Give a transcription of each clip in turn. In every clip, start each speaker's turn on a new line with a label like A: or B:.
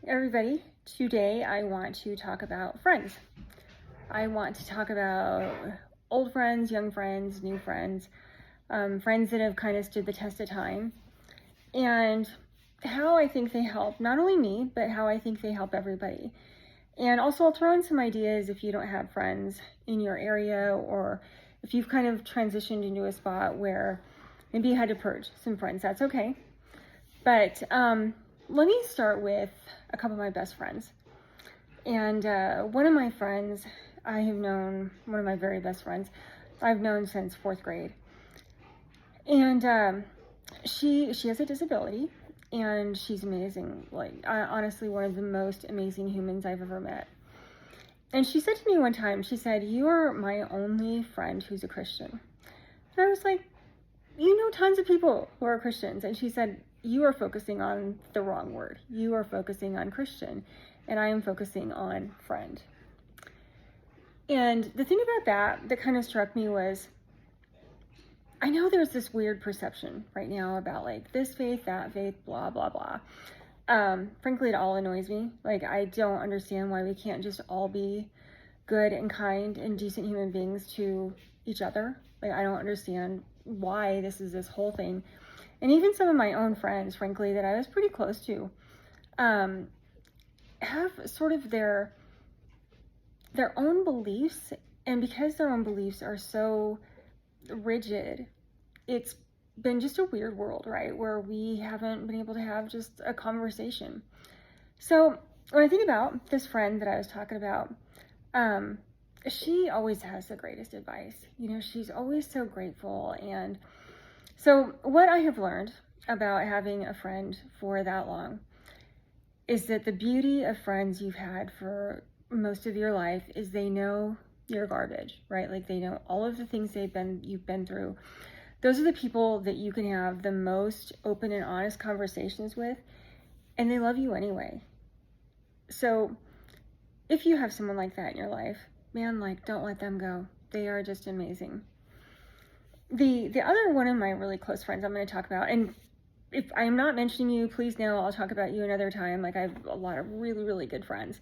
A: everybody. Today I want to talk about friends. I want to talk about old friends, young friends, new friends, friends that have kind of stood the test of time, and how I think they help not only me, but how I think they help everybody. And also, I'll throw in some ideas if you don't have friends in your area, or if you've kind of transitioned into a spot where maybe you had to purge some friends. That's okay. But let me start with a couple of my best friends. And one of my friends, I have known, one of my very best friends, I've known since fourth grade. And she has a disability, and she's amazing. Honestly, one of the most amazing humans I've ever met. And she said to me one time, she said, "You are my only friend who's a Christian." And I was like, "You know tons of people who are Christians." And she said, "You are focusing on the wrong word. You are focusing on Christian, and I am focusing on friend." And the thing about that kind of struck me was, I know there's this weird perception right now about like this faith, that faith, blah, blah, blah. Frankly, it all annoys me. Like, I don't understand why we can't just all be good and kind and decent human beings to each other. Like, I don't understand why this is this whole thing. And even some of my own friends, frankly, that I was pretty close to, have sort of their own beliefs. And because their own beliefs are so rigid, it's been just a weird world, right? Where we haven't been able to have just a conversation. So when I think about this friend that I was talking about, she always has the greatest advice. You know, she's always so grateful. And so what I have learned about having a friend for that long is that the beauty of friends you've had for most of your life is they know you're garbage, right? Like, they know all of the things you've been through. Those are the people that you can have the most open and honest conversations with, and they love you anyway. So if you have someone like that in your life, man, like, don't let them go. They are just amazing. The other one of my really close friends I'm going to talk about, and if I'm not mentioning you, please know I'll talk about you another time. Like, I have a lot of really, really good friends.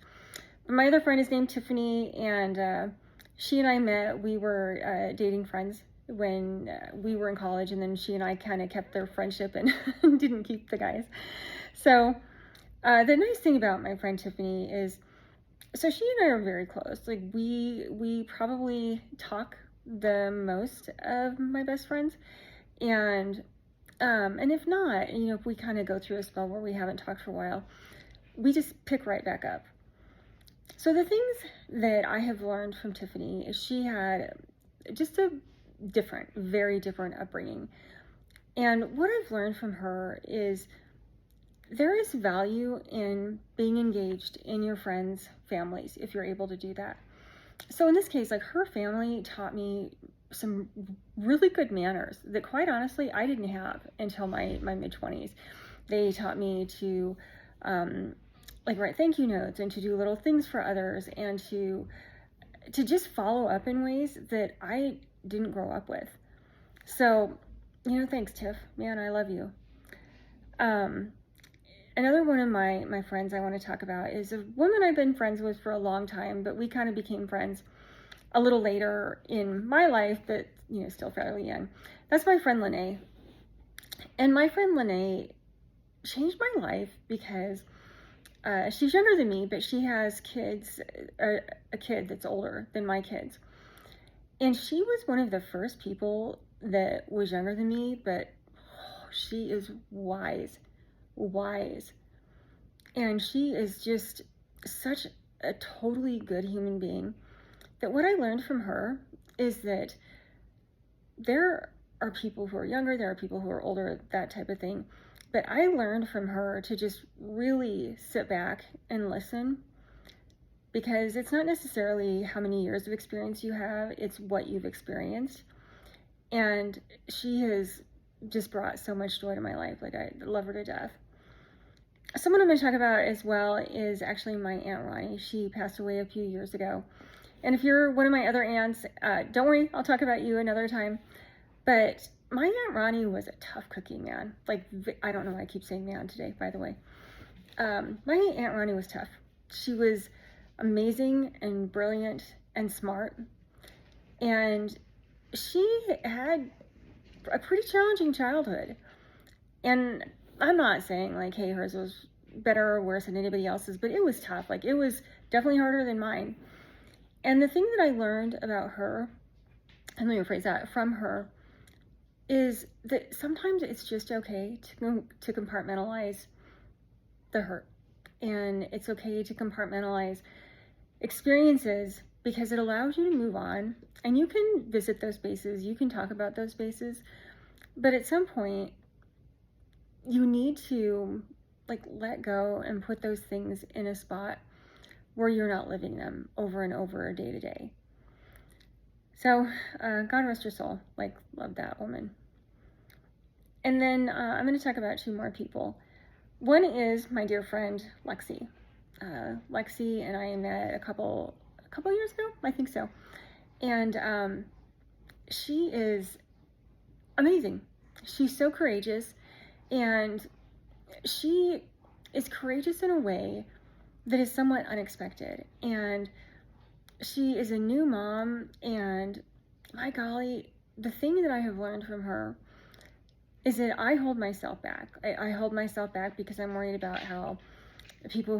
A: But my other friend is named Tiffany, and she and I met, we were dating friends when we were in college, and then she and I kind of kept their friendship and didn't keep the guys. So the nice thing about my friend Tiffany is, so she and I are very close. Like, we probably talk the most of my best friends, and if not, you know, if we kind of go through a spell where we haven't talked for a while, we just pick right back up. So the things that I have learned from Tiffany is she had just a different, very different upbringing. And what I've learned from her is there is value in being engaged in your friends' families if you're able to do that. So in this case, like, her family taught me some really good manners that, quite honestly, I didn't have until my mid-20s. They taught me to like, write thank you notes, and to do little things for others, and to just follow up in ways that I didn't grow up with. So, you know, thanks, Tiff. Man, I love you. Another one of my friends I want to talk about is a woman I've been friends with for a long time, but we kind of became friends a little later in my life, but, you know, still fairly young. That's my friend Lene. And my friend Lene changed my life because she's younger than me, but she has kids, a kid that's older than my kids. And she was one of the first people that was younger than me, but she is wise. And she is just such a totally good human being, that what I learned from her is that there are people who are younger, there are people who are older, that type of thing. But I learned from her to just really sit back and listen, because it's not necessarily how many years of experience you have, it's what you've experienced. And she has just brought so much joy to my life. Like, I love her to death. Someone I'm going to talk about as well is actually my Aunt Ronnie. She passed away a few years ago. And if you're one of my other aunts, don't worry, I'll talk about you another time. But my Aunt Ronnie was a tough cookie, man. Like, I don't know why I keep saying man today, by the way. My Aunt Ronnie was tough. She was amazing and brilliant and smart. And she had a pretty challenging childhood. And I'm not saying like, hey, hers was better or worse than anybody else's, but it was tough. Like, it was definitely harder than mine. And the thing that I learned about her, and let me rephrase that, from her, is that sometimes it's just okay to compartmentalize the hurt. And it's okay to compartmentalize experiences because it allows you to move on. And you can visit those spaces, you can talk about those spaces, but at some point, you need to like let go and put those things in a spot where you're not living them over and over day to day. So, God rest her soul. Like, love that woman. And then I'm going to talk about two more people. One is my dear friend Lexi. Lexi and I met a couple years ago, I think so. And she is amazing. She's so courageous, and she is courageous in a way that is somewhat unexpected. And she is a new mom, and my golly, the thing that I have learned from her is that I hold myself back. I hold myself back because I'm worried about how people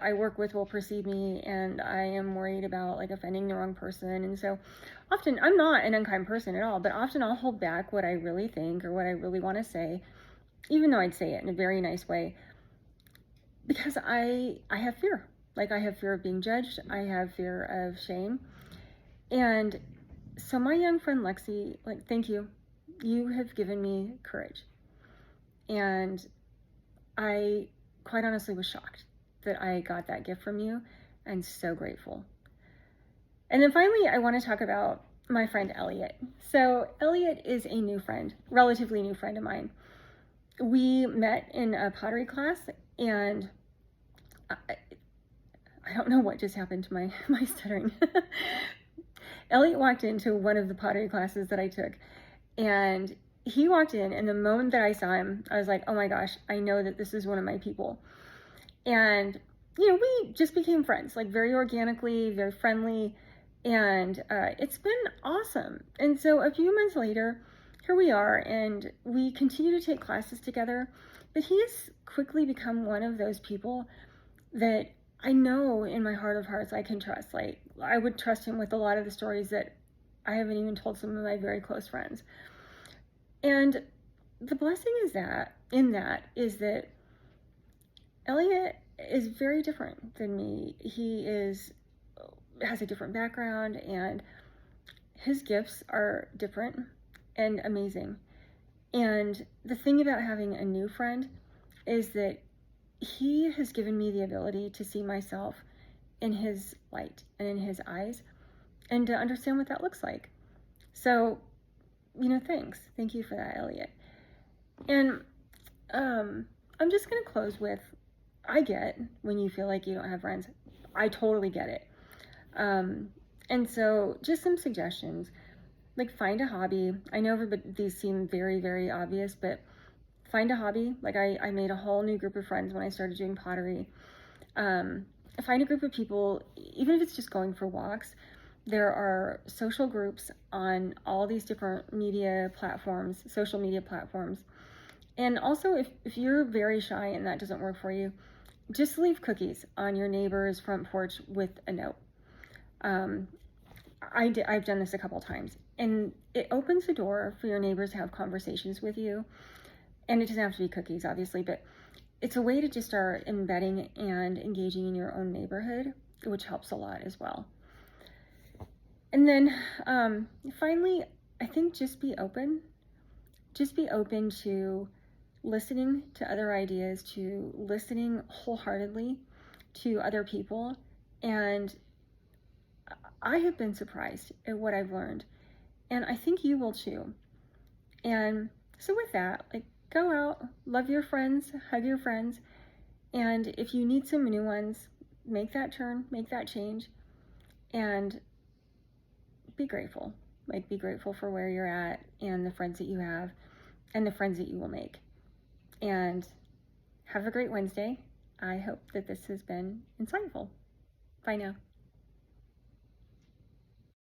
A: I work with will perceive me, and I am worried about like offending the wrong person. And so often, I'm not an unkind person at all, but often I'll hold back what I really think or what I really want to say, even though I'd say it in a very nice way, because I have fear. Like, I have fear of being judged. I have fear of shame. And so my young friend Lexi, like, thank you. You have given me courage. And I quite honestly was shocked that I got that gift from you, and so grateful. And then finally, I want to talk about my friend Elliot. So Elliot is a new friend, relatively new friend of mine. We met in a pottery class, and I don't know what just happened to my stuttering. Elliot walked into one of the pottery classes that I took, and he walked in, and the moment that I saw him, I was like, oh my gosh, I know that this is one of my people. And, you know, we just became friends, like very organically, very friendly, and it's been awesome. And so a few months later, here we are, and we continue to take classes together, but he has quickly become one of those people that I know in my heart of hearts I can trust. Like, I would trust him with a lot of the stories that I haven't even told some of my very close friends. And the blessing is that Elliot is very different than me. He has a different background, and his gifts are different and amazing. And the thing about having a new friend is that he has given me the ability to see myself in his light and in his eyes, and to understand what that looks like. So, you know, thanks. Thank you for that, Elliot. And I'm just going to close with, I get when you feel like you don't have friends. I totally get it. And so just some suggestions, like find a hobby. I know these seem very, very obvious, but find a hobby. Like, I made a whole new group of friends when I started doing pottery. Find a group of people, even if it's just going for walks. There are social groups on all these different social media platforms. And also, if you're very shy and that doesn't work for you, just leave cookies on your neighbor's front porch with a note. I've done this a couple times, and it opens the door for your neighbors to have conversations with you. And it doesn't have to be cookies, obviously, but it's a way to just start embedding and engaging in your own neighborhood, which helps a lot as well. And then finally, I think just be open. Just be open to listening to other ideas, to listening wholeheartedly to other people. And I have been surprised at what I've learned. And I think you will too. And so with that, like, go out, love your friends, hug your friends. And if you need some new ones, make that turn, make that change, and be grateful. Like, be grateful for where you're at and the friends that you have and the friends that you will make. And have a great Wednesday. I hope that this has been insightful. Bye now.